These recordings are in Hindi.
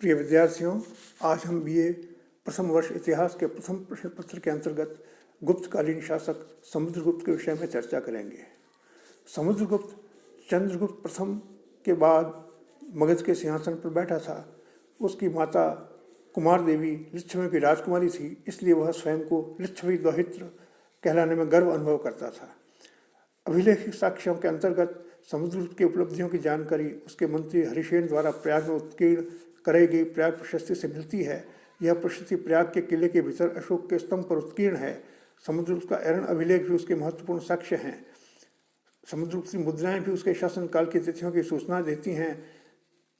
प्रिय विद्यार्थियों, आज हम बीए प्रथम वर्ष इतिहास के प्रथम प्रश्न पत्र के अंतर्गत गुप्तकालीन शासक समुद्रगुप्त के विषय में चर्चा करेंगे। समुद्रगुप्त चंद्रगुप्त प्रथम के बाद मगध के सिंहासन पर बैठा था। उसकी माता कुमार देवी लिच्छवी की राजकुमारी थी, इसलिए वह स्वयं को लिच्छवी दौहित्र कहलाने में गर्व अनुभव करता था। अभिलेखित साक्ष्यों के अंतर्गत समुद्रगुप्त की उपलब्धियों की जानकारी उसके मंत्री हरिसेन द्वारा प्रयाग में उत्कीर्ण कराई गई प्रयाग प्रशस्ति से मिलती है। यह प्रशस्ति प्रयाग के किले के भीतर अशोक के स्तंभ पर उत्कीर्ण है। समुद्रगुप्त का एरन अभिलेख भी उसके महत्वपूर्ण साक्ष्य हैं। समुद्रगुप्त की मुद्राएं भी उसके शासनकाल की तिथियों की सूचना देती हैं।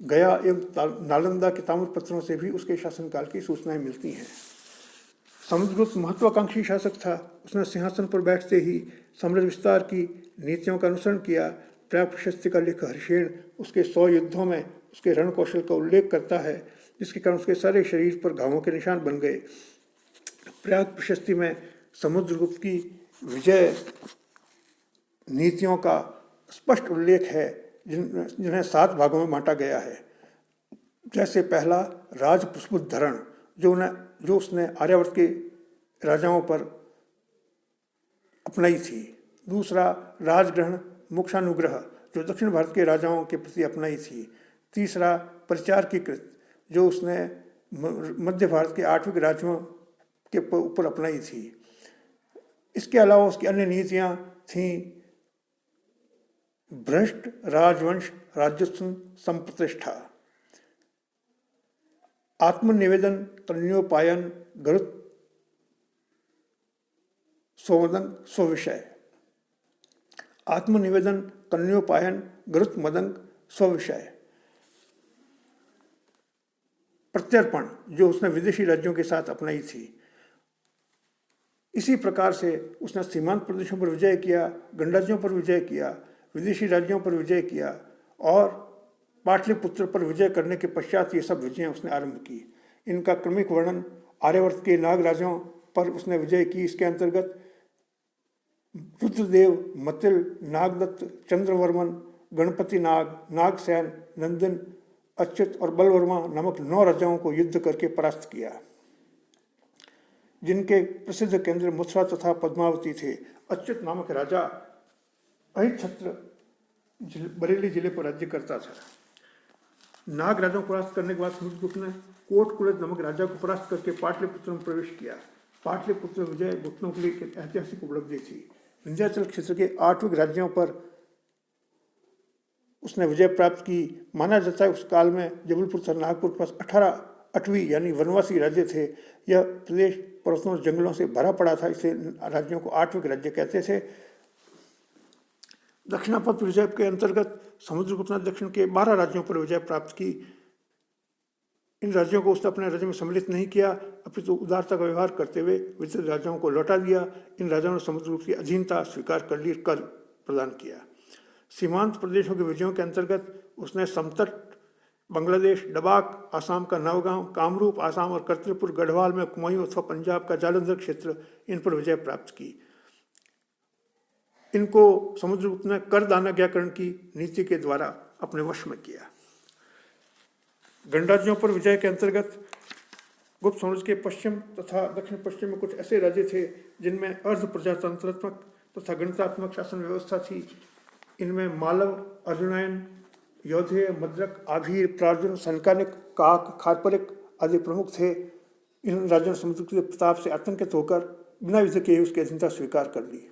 गया एवं नालंदा के ताम्रपत्रों से भी उसके शासनकाल की सूचनाएं मिलती हैं। समुद्रगुप्त महत्वाकांक्षी शासक था। उसने सिंहासन पर बैठते ही साम्राज्य विस्तार की नीतियों का अनुसरण किया। प्रयाग प्रशस्ति का लेख हरिसेन उसके 100 युद्धों में उसके रण कौशल का उल्लेख करता है, जिसके कारण उसके सारे शरीर पर घावों के निशान बन गए। प्रयाग प्रशस्ति में समुद्रगुप्त की विजय नीतियों का स्पष्ट उल्लेख है, जिन्हें 7 भागों में बांटा गया है। जैसे पहला, राजपुष्पोद्धरण, जो उसने आर्यावर्त के राजाओं पर अपनाई थी। दूसरा, राजग्रहण मोक्षानुग्रह, जो दक्षिण भारत के राजाओं के प्रति अपनाई थी। तीसरा, परिचार की कृत, जो उसने मध्य भारत के 8वें राज्यों के ऊपर अपनाई थी। इसके अलावा उसकी अन्य नीतियां थीं भ्रष्ट राजवंश, राज्यत्व, संप्रतिष्ठा, आत्मनिवेदन, कन्योपायन, गरुत, स्वमदंग, स्वविषय। आत्मनिवेदन, कन्योपायन, गरुत मदंग, स्वविषय। प्रत्यर्पण, जो उसने विदेशी राज्यों के साथ अपनाई थी। इसी प्रकार से उसने सीमांत प्रदेशों पर विजय किया, गणराज्यों पर विजय किया, विदेशी राज्यों पर विजय किया और पाटलिपुत्र पर विजय करने के पश्चात ये सब विजय उसने आरंभ की। इनका क्रमिक वर्णन आर्यावर्त के नाग राजाओं पर उसने विजय की। इसके अंतर्गत रुद्रदेव, मतिल, नागदत्त, चंद्रवर्मन, गणपति नाग, नागसेन, नंदन, अच्युत और बलवर्मा नामक 9 राजाओं को युद्ध करके परास्त किया, जिनके प्रसिद्ध केंद्र मथुरा तथा पद्मावती थे। अच्युत नामक राजा अहिच्छत्र बरेली जिले पर राज्य करता था। नाग राजाओं को परास्त करने के बाद समुद्रगुप्त ने कोटकुलज नामक राजा को परास्त करके पाटलिपुत्र में प्रवेश किया। पाटलिपुत्र विजय गुप्तों के लिए एक ऐतिहासिक उपलब्धि थी। विंध्याचल क्षेत्र के 8वें राज्यों पर उसने विजय प्राप्त की। माना जाता है उस काल में जबलपुर तथा नागपुर के पास 8वीं यानी वनवासी राज्य थे। यह प्रदेश पर्वतों और जंगलों से भरा पड़ा था, इसलिए राज्यों को 8वें राज्य कहते थे। दक्षिणापथ विजय के अंतर्गत समुद्रगुप्त ने दक्षिण के 12 राज्यों पर विजय प्राप्त की। इन राज्यों को उसने अपने राज्य में सम्मिलित नहीं किया, अपितु उदारता का व्यवहार करते हुए विजित राज्यों को लौटा दिया। इन राज्यों ने समुद्रगुप्त की अधीनता स्वीकार कर ली, कर प्रदान किया। सीमांत प्रदेशों के विजयों के अंतर्गत उसने समतट बांग्लादेश, डबाक, आसाम का नवगांव, कामरूप आसाम और कर्तव्यपुर गढ़वाल में कुमायूं अथवा पंजाब का जालंधर क्षेत्र, इन पर विजय प्राप्त की। इनको समुद्रगुप्त ने कर दानाज्ञाकरण की नीति के द्वारा अपने वश में किया। गणराज्यों पर विजय के अंतर्गत गुप्त साम्राज्य के पश्चिम तथा दक्षिण पश्चिम में कुछ ऐसे राज्य थे जिनमें अर्ध प्रजातंत्रात्मक तथा गणतात्मक शासन व्यवस्था थी। इनमें मालव, अर्जुनयन, योधेय, मद्रक, आभीर, प्रार्जुन, सनकानिक, काक, खारपरिक आदि प्रमुख थे। इन राज्यों ने समुद्रगुप्त के प्रताप से आतंकित होकर बिना युद्ध किए उसकी अधीनता स्वीकार कर ली।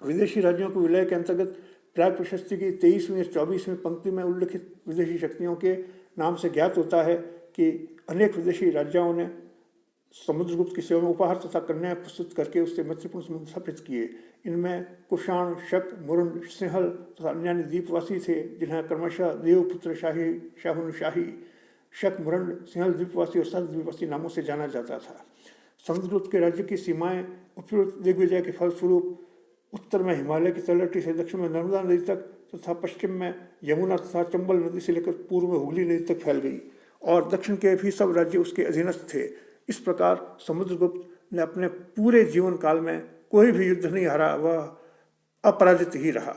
विदेशी राज्यों के विलय के अंतर्गत प्रयाग प्रशस्ति की 23वीं और 24वीं पंक्ति में उल्लिखित विदेशी शक्तियों के नाम से ज्ञात होता है कि अनेक विदेशी राजाओं ने समुद्रगुप्त की सेवा में उपहार तथा कन्याएं प्रस्तुत करके उससे मैत्रीपूर्ण संबंध स्थापित किए। इनमें कुषाण, शक, मुरुंड, सिंहल तथा अन्य द्वीपवासी थे, जिन्हें क्रमशः देवपुत्र शाही, शाहुन शाही, शक, मुरुंड, सिंहल द्वीपवासी और सर द्वीपवासी नामों से जाना जाता था। समुद्रगुप्त के राज्य की सीमाएं उपयुक्त दिग्विजय के फलस्वरूप उत्तर में हिमालय की तलहटी से दक्षिण में नर्मदा नदी तक तथा पश्चिम में यमुना तथा चंबल नदी से लेकर पूर्व में हुगली नदी तक फैल गई और दक्षिण के भी सब राज्य उसके अधीनस्थ थे। इस प्रकार समुद्रगुप्त ने अपने पूरे जीवन काल में कोई भी युद्ध नहीं हारा, वह अपराजित ही रहा।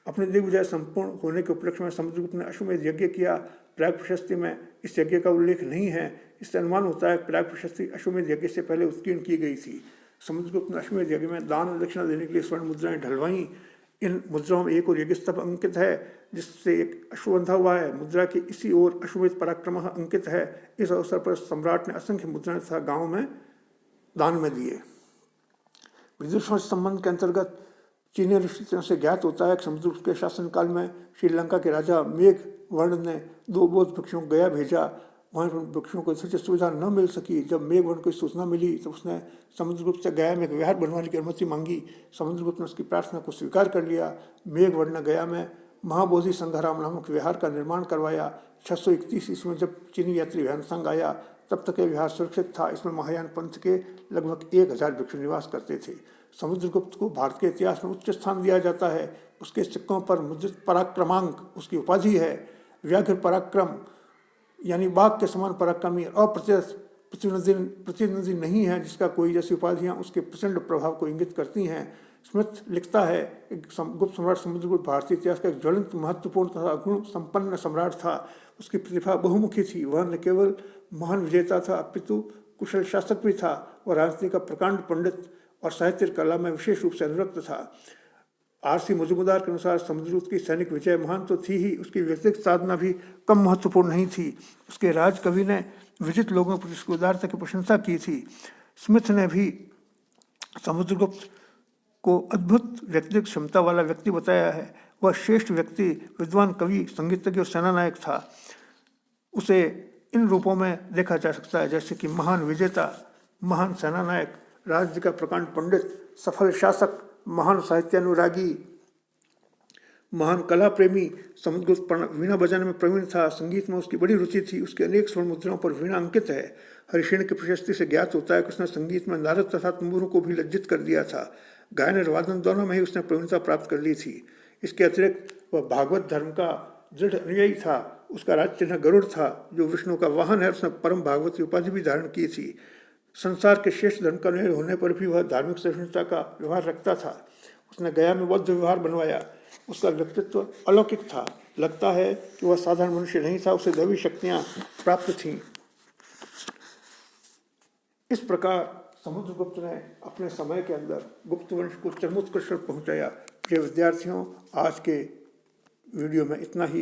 अपने दिग्विजय संपूर्ण होने के उपलक्ष्य में समुद्रगुप्त ने अश्वमेध यज्ञ किया, प्रयाग प्रशस्ति में इस यज्ञ का उल्लेख नहीं है। इससे अनुमान होता है प्रयाग प्रशस्ति अश्वमेध यज्ञ से पहले उत्कीर्ण की गई थी। समुद्रगुप्त ने अश्वमेध यज्ञ में दान और दक्षिणा देने के लिए स्वर्ण मुद्राएं ढलवाई। इन मुद्राओं में एक और यज्ञ स्तंभ अंकित है जिससे एक अश्व बंधा हुआ है। मुद्रा की इसी ओर अश्वमेध पराक्रम अंकित है। इस अवसर पर सम्राट ने असंख्य मुद्राएं तथा गांव में दान में दिए। विदुषी संबंध के अंतर्गत चीनी ऋषियों से ज्ञात होता है कि समुद्रगुप्त के शासनकाल में श्रीलंका के राजा मेघवर्ण ने 2 बौद्ध भिक्षुओं को गया भेजा। वहाँ भिक्षुओं को उचित सुविधा न मिल सकी। जब मेघवर्ण को सूचना मिली तो उसने समुद्रगुप्त से गया में एक विहार बनवाने की अनुमति मांगी। समुद्रगुप्त ने उसकी प्रार्थना को स्वीकार कर लिया। मेघवर्ण ने गया में महाबोधि संघाराम नामक विहार का निर्माण करवाया। 631 ईस्वी में जब चीनी यात्री विहार संघ आया तब तक यह विहार सुरक्षित था। इसमें महायान पंथ के लगभग 1000 भिक्षु निवास करते थे। समुद्रगुप्त को भारत के इतिहास में उच्च स्थान दिया जाता है। उसके सिक्कों पर मुद्रित पराक्रमांक उसकी उपाधि है। व्याघ्र पराक्रम यानी बाघ के समान पराक्रमी प्रतिनिधि नहीं है जिसका कोई, जैसी उपाधियां उसके प्रचंड प्रभाव को इंगित करती हैं। स्मिथ लिखता है गुप्त सम्राट समुद्रगुप्त भारतीय इतिहास का एक ज्वलंत महत्वपूर्ण तथा गुण संपन्न सम्राट था। उसकी प्रतिभा बहुमुखी थी। वह न केवल महान विजेता था अपितु कुशल शासक भी था। वह राजनीति का प्रकांड पंडित और साहित्य कला में विशेष रूप से अनुरक्त था। आरसी मजूमदार के अनुसार समुद्रगुप्त की सैनिक विजय महान तो थी ही, उसकी व्यक्तिगत साधना भी कम महत्वपूर्ण नहीं थी। उसके राजकवि ने विजित लोगों पर उसकी उदारता की प्रशंसा की थी। स्मिथ ने भी समुद्रगुप्त को अद्भुत व्यक्तिगत क्षमता वाला व्यक्ति बताया है। वह श्रेष्ठ व्यक्ति, विद्वान कवि, संगीतज्ञ और सेनानायक था। उसे इन रूपों में देखा जा सकता है जैसे कि महान विजेता, महान सेनानायक, राज्य का प्रकांड पंडित, सफल शासक, महान साहित्यानुरागी, महान कला प्रेमी। समुद्रगुप्त वीणा बजाने में प्रवीण था। संगीत में उसकी बड़ी रुचि थी। उसके अनेक स्वर्ण मुद्राओं पर वीणा अंकित है। हरिशेन की प्रशस्ति से ज्ञात होता है कि उसने संगीत में नारद तथा तंबूरों को भी लज्जित कर दिया था। गायन और वादन दोनों में ही उसने प्रवीणता प्राप्त कर ली थी। इसके अतिरिक्त वह भागवत धर्म का दृढ़ अनुयायी था। उसका राज चिन्ह गरुड़ था जो विष्णु का वाहन है। उसने परम भागवत की उपाधि भी धारण की थी। संसार के श्रेष्ठ धर्म का अनुयायी होने पर भी वह धार्मिक सहिष्णुता का व्यवहार रखता था। उसने गया में बौद्ध विहार बनवाया। उसका व्यक्तित्व अलौकिक था। लगता है कि वह साधारण मनुष्य नहीं था, उसे दैवी शक्तियां प्राप्त थीं। इस प्रकार समुद्रगुप्त ने अपने समय के अंदर गुप्त वंश को चरमोत्कर्ष पर पहुंचाया। प्रिय विद्यार्थियों, आज के वीडियो में इतना ही।